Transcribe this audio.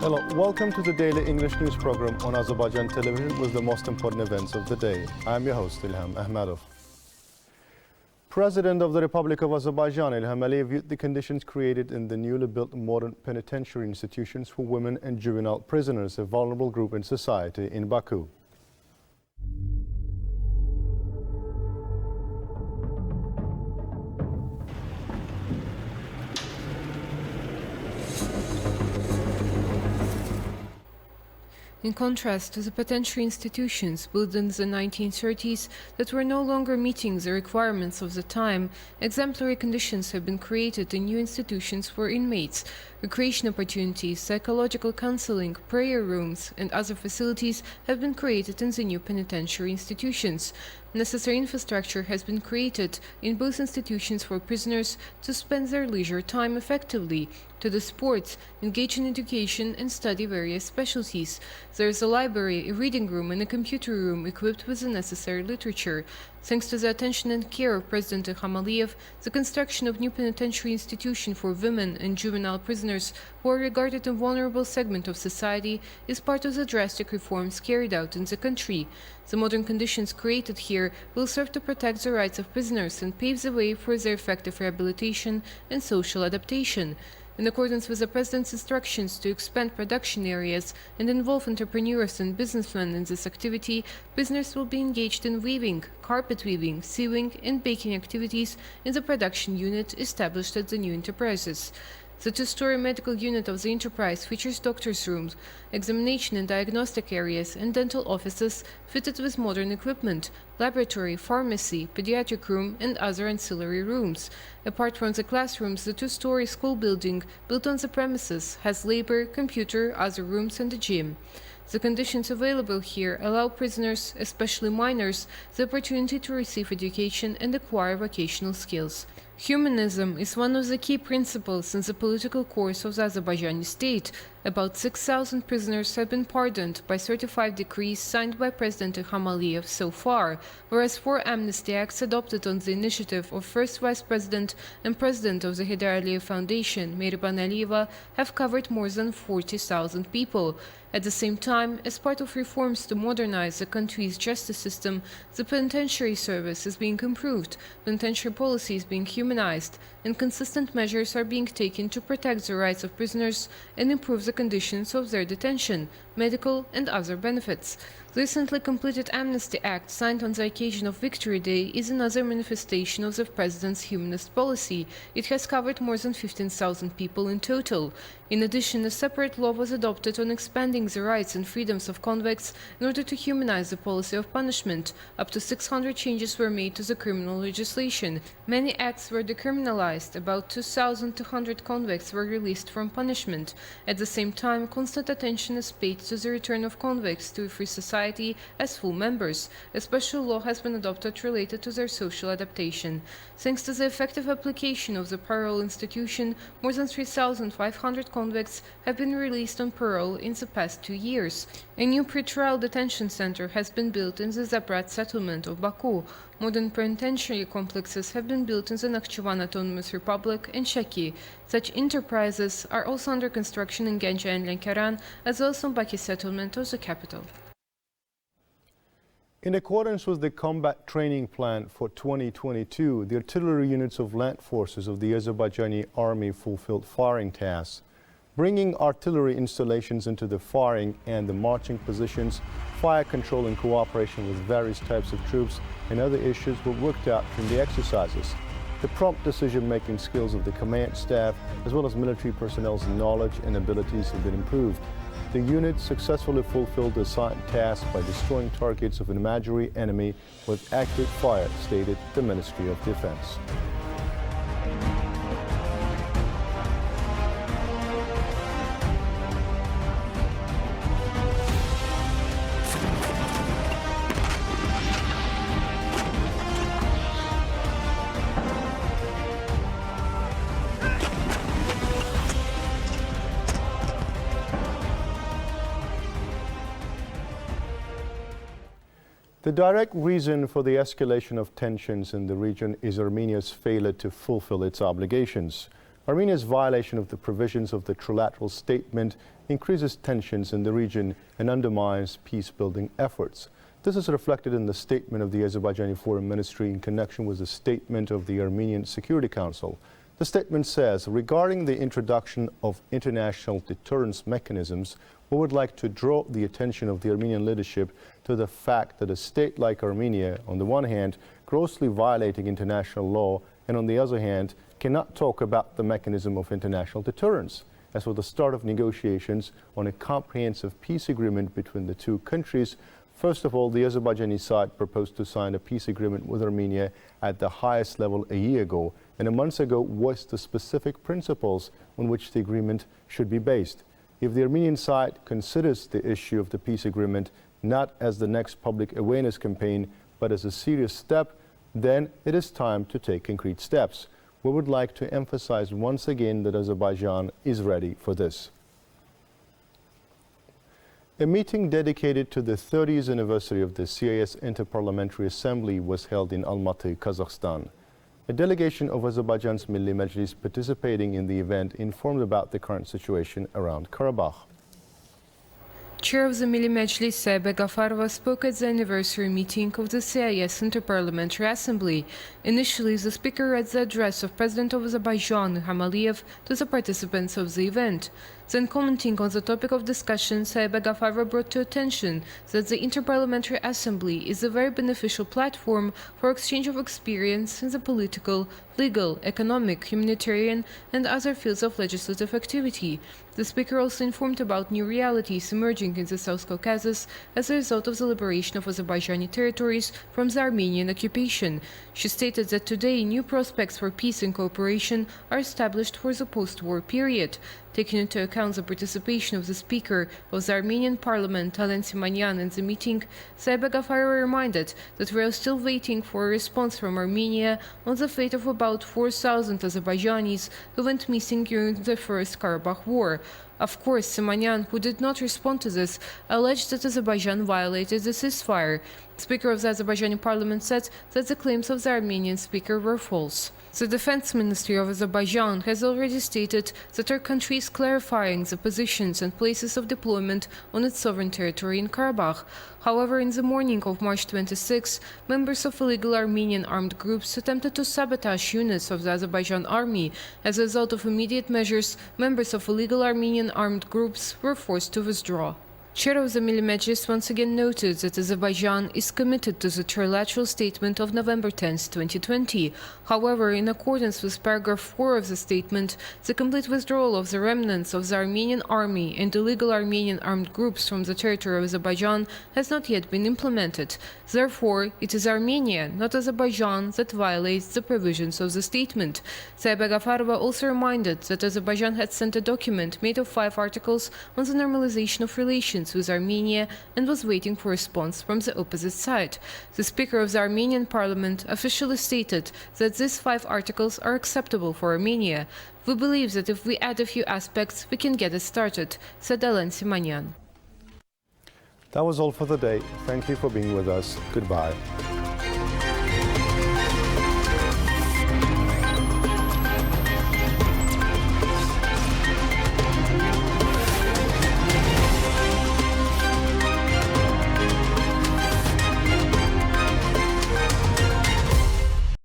Hello, welcome to the daily English news program on Azərbaycan Televiziya with the most important events of the day. I'm your host, İlham Məmmədov. President of the Republic of Azerbaijan, İlham viewed the conditions created in the newly built modern penitentiary institutions for women and juvenile prisoners, a vulnerable group in society in Baku. In contrast to the penitentiary institutions built in the 1930s that were no longer meeting the requirements of the time, exemplary conditions have been created in new institutions for inmates. Recreation opportunities, psychological counseling, prayer rooms, and other facilities have been created in the new penitentiary institutions. Necessary infrastructure has been created in both institutions for prisoners to spend their leisure time effectively, to do sports, engage in education, and study various specialties. There is a library, a reading room, and a computer room equipped with the necessary literature. Thanks to the attention and care of President Ilham Aliyev, the construction of new penitentiary institution for women and juvenile prisoners who are regarded a vulnerable segment of society is part of the drastic reforms carried out in the country. The modern conditions created here will serve to protect the rights of prisoners and pave the way for their effective rehabilitation and social adaptation. In accordance with the President's instructions to expand production areas and involve entrepreneurs and businessmen in this activity, prisoners will be engaged in weaving, carpet weaving, sewing, and baking activities in the production unit established at the new enterprises. The two-story medical unit of the enterprise features doctors' rooms, examination and diagnostic areas, and dental offices fitted with modern equipment, laboratory, pharmacy, pediatric room, and other ancillary rooms. Apart from the classrooms, the two-story school building built on the premises has labor, computer, other rooms, and a gym. The conditions available here allow prisoners, especially minors, the opportunity to receive education and acquire vocational skills. Humanism is one of the key principles in the political course of the Azerbaijani state. About 6,000 prisoners have been pardoned by certified decrees signed by President Ilham Aliyev so far, whereas 4 amnesty acts adopted on the initiative of first Vice President and President of the Heydar Aliyev Foundation, Mehriban Aliyeva, have covered more than 40,000 people. At the same time, as part of reforms to modernize the country's justice system, the penitentiary service is being improved, penitentiary policy is being humanized, and consistent measures are being taken to protect the rights of prisoners and improve the conditions of their detention, medical and other benefits. The recently completed Amnesty Act, signed on the occasion of Victory Day, is another manifestation of the President's humanist policy. It has covered more than 15,000 people in total. In addition, a separate law was adopted on expanding the rights and freedoms of convicts in order to humanize the policy of punishment. Up to 600 changes were made to the criminal legislation. Many acts were decriminalized. About 2,200 convicts were released from punishment. At the same time, constant attention is paid to the return of convicts to a free society as full members. A special law has been adopted related to their social adaptation. Thanks to the effective application of the parole institution, more than 3,500 convicts have been released on parole in the past 2 years. A new pre-trial detention center has been built in the Zabrat settlement of Baku. Modern penitentiary complexes have been built in the Nakhchivan Autonomous Republic and Shaki. Such enterprises are also under construction in Ganja and Lənkəran, as well as in Bakı settlement of the capital. In accordance with the combat training plan for 2022, the artillery units of land forces of the Azerbaijani army fulfilled firing tasks. Bringing artillery installations into the firing and the marching positions, fire control and cooperation with various types of troops and other issues were worked out during the exercises. The prompt decision-making skills of the command staff, as well as military personnel's knowledge and abilities, have been improved. The unit successfully fulfilled the assigned task by destroying targets of an imaginary enemy with accurate fire, stated the Ministry of Defense. The direct reason for the escalation of tensions in the region is Armenia's failure to fulfill its obligations. Armenia's violation of the provisions of the trilateral statement increases tensions in the region and undermines peace-building efforts. This is reflected in the statement of the Azerbaijani Foreign Ministry in connection with the statement of the Armenian Security Council. The statement says, regarding the introduction of international deterrence mechanisms, we would like to draw the attention of the Armenian leadership to the fact that a state like Armenia, on the one hand, grossly violating international law, and on the other hand, cannot talk about the mechanism of international deterrence. As for the start of negotiations on a comprehensive peace agreement between the two countries, first of all, the Azerbaijani side proposed to sign a peace agreement with Armenia at the highest level a year ago, and a month ago voiced the specific principles on which the agreement should be based. If the Armenian side considers the issue of the peace agreement not as the next public awareness campaign, but as a serious step, then it is time to take concrete steps. We would like to emphasize once again that Azerbaijan is ready for this. A meeting dedicated to the 30th anniversary of the CIS Interparliamentary Assembly was held in Almaty, Kazakhstan. A delegation of Azerbaijan's Milli Meclis participating in the event informed about the current situation around Karabakh. Chair of the Milli Meclis, Saïba Gafarova, spoke at the anniversary meeting of the CIS Interparliamentary Assembly. Initially, the speaker read the address of President of Azerbaijan, Ilham Aliyev, to the participants of the event. Then, commenting on the topic of discussion, Saïba Gafarova brought to attention that the Interparliamentary Assembly is a very beneficial platform for exchange of experience in the political, legal, economic, humanitarian, and other fields of legislative activity. The speaker also informed about new realities emerging in the South Caucasus as a result of the liberation of Azerbaijani territories from the Armenian occupation. She stated that today new prospects for peace and cooperation are established for the post-war period. Taking into account the participation of the Speaker of the Armenian Parliament, Alen Simanyan, in the meeting, Saïba Gafarova reminded that we are still waiting for a response from Armenia on the fate of about 4,000 Azerbaijanis who went missing during the First Karabakh War. Of course, Simanyan, who did not respond to this, alleged that Azerbaijan violated the ceasefire. The Speaker of the Azerbaijani Parliament said that the claims of the Armenian speaker were false. The Defense Ministry of Azerbaijan has already stated that our country is clarifying the positions and places of deployment on its sovereign territory in Karabakh. However, in the morning of March 26, members of illegal Armenian armed groups attempted to sabotage units of the Azerbaijan army. As a result of immediate measures, members of illegal Armenian armed groups were forced to withdraw. Chair of the Milli Meclis once again noted that Azerbaijan is committed to the trilateral statement of November 10, 2020. However, in accordance with paragraph 4 of the statement, the complete withdrawal of the remnants of the Armenian army and illegal Armenian armed groups from the territory of Azerbaijan has not yet been implemented. Therefore, it is Armenia, not Azerbaijan, that violates the provisions of the statement. Saïba Gafarova also reminded that Azerbaijan had sent a document made of 5 articles on the normalization of relations with Armenia and was waiting for a response from the opposite side. The Speaker of the Armenian Parliament officially stated that these 5 articles are acceptable for Armenia. We believe that if we add a few aspects, we can get it started, said Alen Simanyan. That was all for the day. Thank you for being with us. Goodbye.